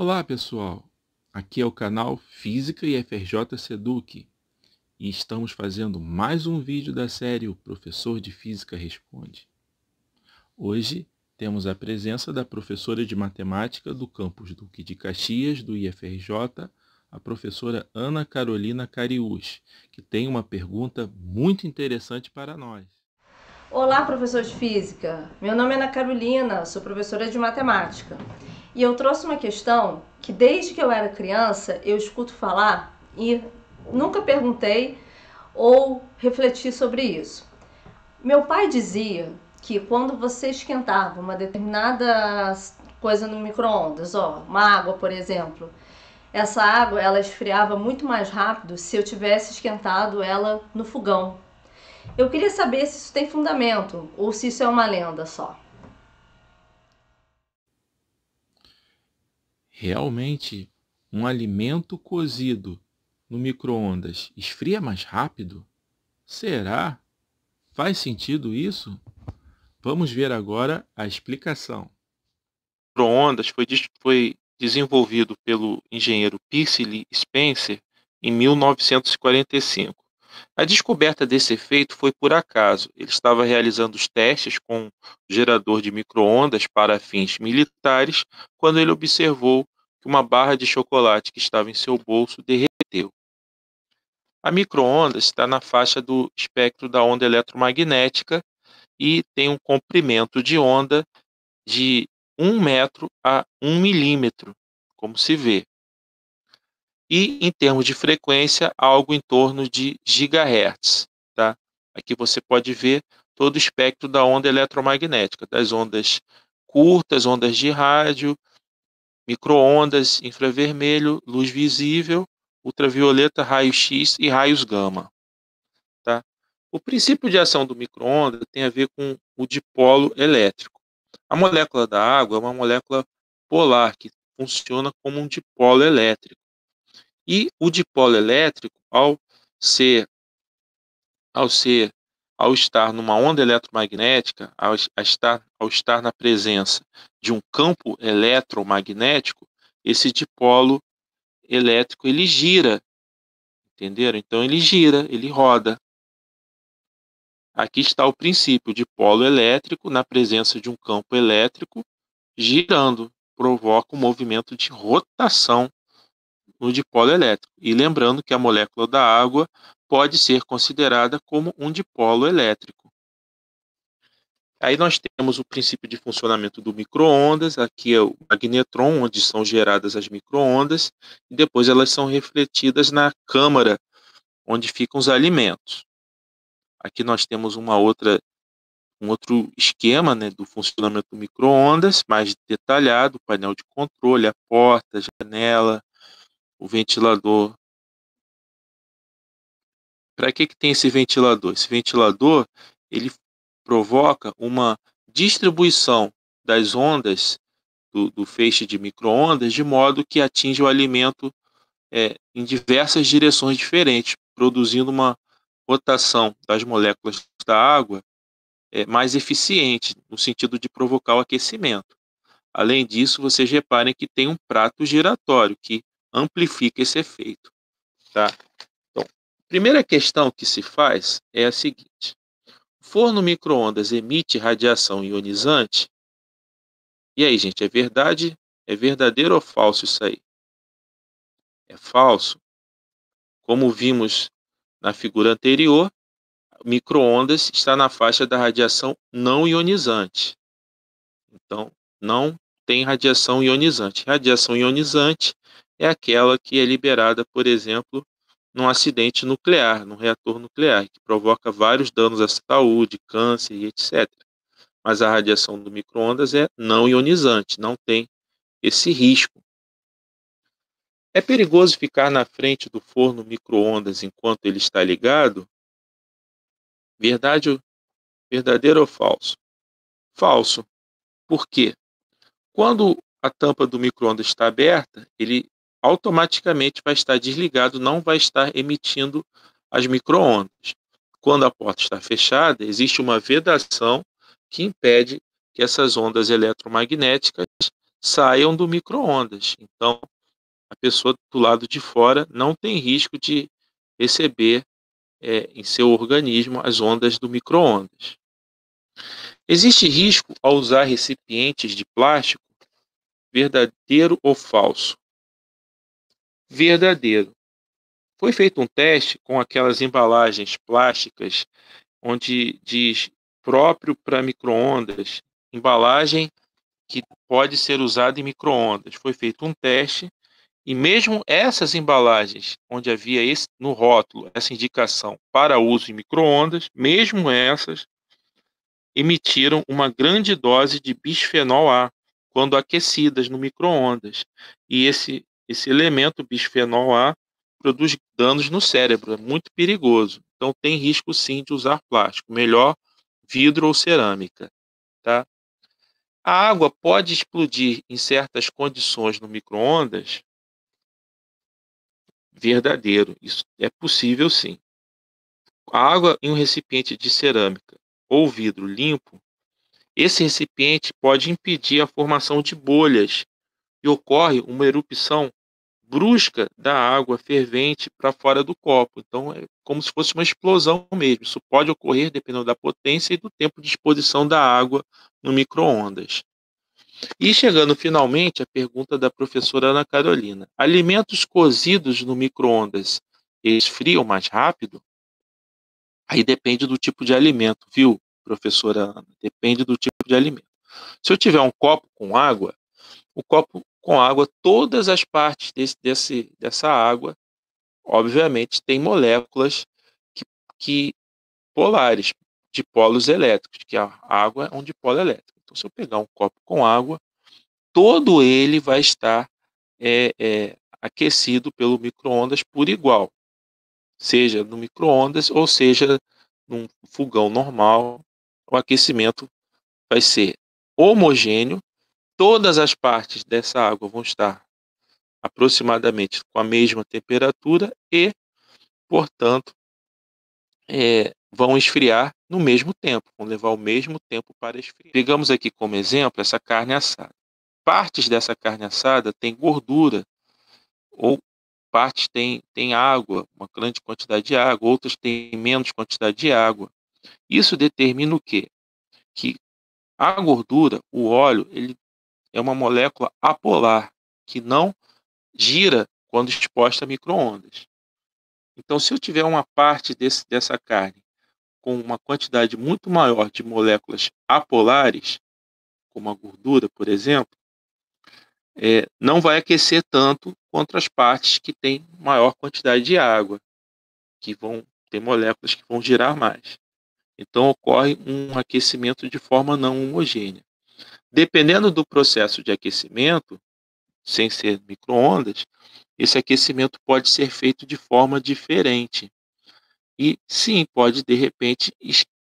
Olá, pessoal! Aqui é o canal Física e FRJ Seduc e estamos fazendo mais um vídeo da série O Professor de Física Responde. Hoje temos a presença da professora de Matemática do campus Duque de Caxias, do IFRJ, a professora Ana Carolina Cariús, que tem uma pergunta muito interessante para nós. Olá, professor de Física! Meu nome é Ana Carolina, sou professora de Matemática. E eu trouxe uma questão que desde que eu era criança eu escuto falar e nunca perguntei ou refleti sobre isso. Meu pai dizia que quando você esquentava uma determinada coisa no micro-ondas, uma água, por exemplo, essa água ela esfriava muito mais rápido se eu tivesse esquentado ela no fogão. Eu queria saber se isso tem fundamento ou se isso é uma lenda só. Realmente, um alimento cozido no micro-ondas esfria mais rápido? Será? Faz sentido isso? Vamos ver agora a explicação. O micro-ondas foi desenvolvido pelo engenheiro Percy Lee Spencer em 1945. A descoberta desse efeito foi por acaso. Ele estava realizando os testes com um gerador de micro-ondas para fins militares quando ele observou que uma barra de chocolate que estava em seu bolso derreteu. A micro-ondas está na faixa do espectro da onda eletromagnética e tem um comprimento de onda de 1 metro a 1 milímetro, como se vê. E, em termos de frequência, algo em torno de gigahertz. Tá? Aqui você pode ver todo o espectro da onda eletromagnética, das ondas curtas, ondas de rádio, micro-ondas, infravermelho, luz visível, ultravioleta, raio-x e raios gama. Tá? O princípio de ação do micro-ondas tem a ver com o dipolo elétrico. A molécula da água é uma molécula polar que funciona como um dipolo elétrico. E o dipolo elétrico, ao estar numa onda eletromagnética, ao estar na presença de um campo eletromagnético, esse dipolo elétrico ele gira, entenderam? Então ele gira, ele roda. Aqui está o princípio de polo elétrico na presença de um campo elétrico girando, provoca um movimento de rotação no dipolo elétrico. E lembrando que a molécula da água pode ser considerada como um dipolo elétrico. Aí nós temos o princípio de funcionamento do micro-ondas, aqui é o magnetron, onde são geradas as micro-ondas, e depois elas são refletidas na câmara, onde ficam os alimentos. Aqui nós temos um outro esquema, né, do funcionamento do micro-ondas, mais detalhado, o painel de controle, a porta, a janela, o ventilador. Para que tem esse ventilador? Esse ventilador ele provoca uma distribuição das ondas do feixe de micro-ondas de modo que atinge o alimento em diversas direções diferentes, produzindo uma rotação das moléculas da água mais eficiente, no sentido de provocar o aquecimento. Além disso, vocês reparem que tem um prato giratório que amplifica esse efeito. Tá? Então, a primeira questão que se faz é a seguinte: o forno micro-ondas emite radiação ionizante? E aí, gente, é verdade? É verdadeiro ou falso isso aí? É falso. Como vimos na figura anterior, o micro-ondas está na faixa da radiação não ionizante. Então, não tem radiação ionizante. Radiação ionizante é aquela que é liberada, por exemplo, num acidente nuclear, num reator nuclear, que provoca vários danos à saúde, câncer e etc. Mas a radiação do micro-ondas é não ionizante, não tem esse risco. É perigoso ficar na frente do forno micro-ondas enquanto ele está ligado? Verdadeiro ou falso? Falso. Por quê? Quando a tampa do micro-ondas está aberta, ele automaticamente vai estar desligado, não vai estar emitindo as micro-ondas. Quando a porta está fechada, existe uma vedação que impede que essas ondas eletromagnéticas saiam do micro-ondas. Então, a pessoa do lado de fora não tem risco de receber em seu organismo as ondas do micro-ondas. Existe risco ao usar recipientes de plástico? Verdadeiro ou falso? Verdadeiro. Foi feito um teste com aquelas embalagens plásticas onde diz próprio para micro-ondas, embalagem que pode ser usada em micro-ondas. Foi feito um teste e mesmo essas embalagens onde havia no rótulo essa indicação para uso em micro-ondas, mesmo essas emitiram uma grande dose de bisfenol A quando aquecidas no micro-ondas. E esse elemento bisfenol A produz danos no cérebro, é muito perigoso. Então tem risco sim de usar plástico, melhor vidro ou cerâmica, tá? A água pode explodir em certas condições no micro-ondas? Verdadeiro, isso é possível sim. A água em um recipiente de cerâmica ou vidro limpo, esse recipiente pode impedir a formação de bolhas e ocorre uma erupção brusca da água fervente para fora do copo. Então, é como se fosse uma explosão mesmo. Isso pode ocorrer dependendo da potência e do tempo de exposição da água no micro-ondas. E chegando finalmente à pergunta da professora Ana Carolina. Alimentos cozidos no micro-ondas esfriam mais rápido? Aí depende do tipo de alimento, viu, professora Ana? Depende do tipo de alimento. Se eu tiver um copo com água, o copo com água, todas as partes dessa água, obviamente, tem moléculas que polares, de polos elétricos, que a água é um dipolo elétrico. Então, se eu pegar um copo com água, todo ele vai estar aquecido pelo micro-ondas por igual, seja no micro-ondas ou seja num fogão normal. O aquecimento vai ser homogêneo, todas as partes dessa água vão estar aproximadamente com a mesma temperatura e, portanto, vão esfriar no mesmo tempo, vão levar o mesmo tempo para esfriar. Pegamos aqui como exemplo essa carne assada. Partes dessa carne assada têm gordura, ou partes têm água, uma grande quantidade de água, outras têm menos quantidade de água. Isso determina o quê? Que a gordura, o óleo, ele é uma molécula apolar, que não gira quando exposta a micro-ondas. Então, se eu tiver uma parte dessa carne com uma quantidade muito maior de moléculas apolares, como a gordura, por exemplo, não vai aquecer tanto quanto as partes que têm maior quantidade de água, que vão ter moléculas que vão girar mais. Então, ocorre um aquecimento de forma não homogênea. Dependendo do processo de aquecimento, sem ser micro-ondas, esse aquecimento pode ser feito de forma diferente. E sim, pode de repente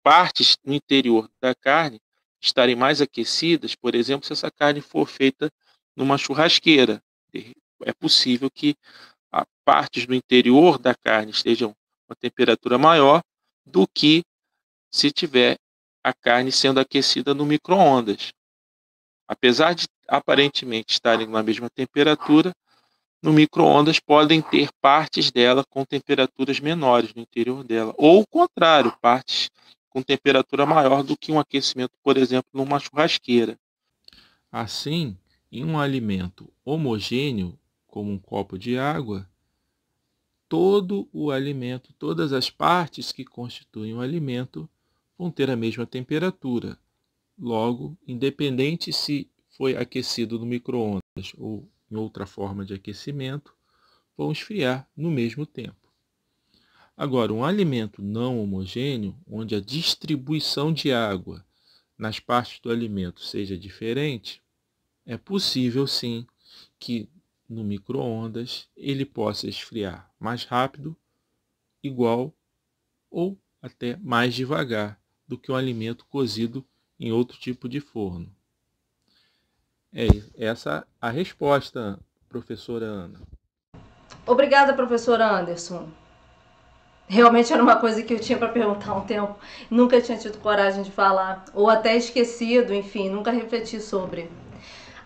partes no interior da carne estarem mais aquecidas, por exemplo, se essa carne for feita numa churrasqueira. É possível que partes do interior da carne estejam uma temperatura maior do que se tiver a carne sendo aquecida no micro-ondas. Apesar de aparentemente estarem na mesma temperatura, no micro-ondas podem ter partes dela com temperaturas menores no interior dela. Ou o contrário, partes com temperatura maior do que um aquecimento, por exemplo, numa churrasqueira. Assim, em um alimento homogêneo, como um copo de água, todo o alimento, todas as partes que constituem o alimento vão ter a mesma temperatura. Logo, independente se foi aquecido no micro-ondas ou em outra forma de aquecimento, vão esfriar no mesmo tempo. Agora, um alimento não homogêneo, onde a distribuição de água nas partes do alimento seja diferente, é possível sim que no micro-ondas ele possa esfriar mais rápido, igual ou até mais devagar do que um alimento cozido em outro tipo de forno. É essa a resposta, professora Ana. Obrigada, professor Anderson. Realmente era uma coisa que eu tinha para perguntar há um tempo. Nunca tinha tido coragem de falar, ou até esquecido, enfim, nunca refleti sobre.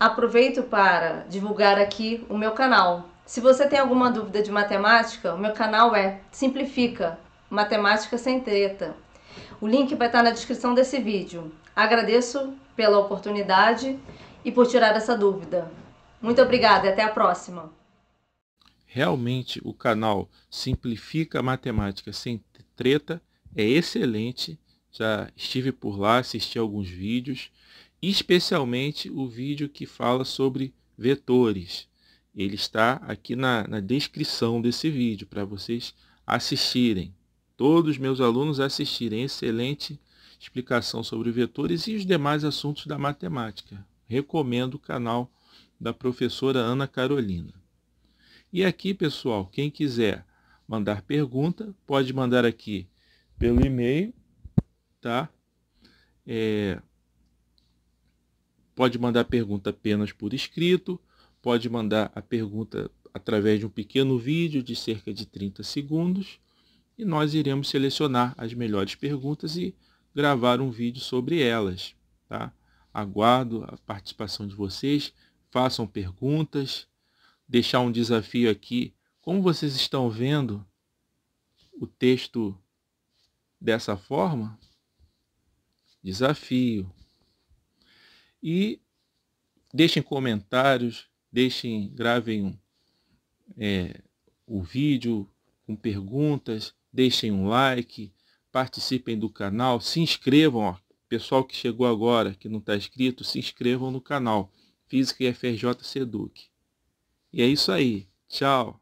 Aproveito para divulgar aqui o meu canal. Se você tem alguma dúvida de matemática, o meu canal é Simplifica, Matemática Sem Treta. O link vai estar na descrição desse vídeo. Agradeço pela oportunidade e por tirar essa dúvida. Muito obrigada e até a próxima. Realmente o canal Simplifica Matemática Sem Treta é excelente. Já estive por lá, assisti alguns vídeos, especialmente o vídeo que fala sobre vetores. Ele está aqui na descrição desse vídeo para vocês assistirem. Todos os meus alunos assistirem. Excelente explicação sobre vetores e os demais assuntos da matemática. Recomendo o canal da professora Ana Carolina. E aqui, pessoal, quem quiser mandar pergunta, pode mandar aqui pelo e-mail, tá? Pode mandar pergunta apenas por escrito, pode mandar a pergunta através de um pequeno vídeo de cerca de 30 segundos, e nós iremos selecionar as melhores perguntas e gravar um vídeo sobre elas, tá? Aguardo a participação de vocês, façam perguntas, deixar um desafio aqui. Como vocês estão vendo o texto dessa forma? Desafio. E deixem comentários, gravem o vídeo com perguntas, deixem um like, participem do canal, se inscrevam, ó. Pessoal que chegou agora, que não está inscrito, se inscrevam no canal Física e FRJ Seduc. E é isso aí. Tchau.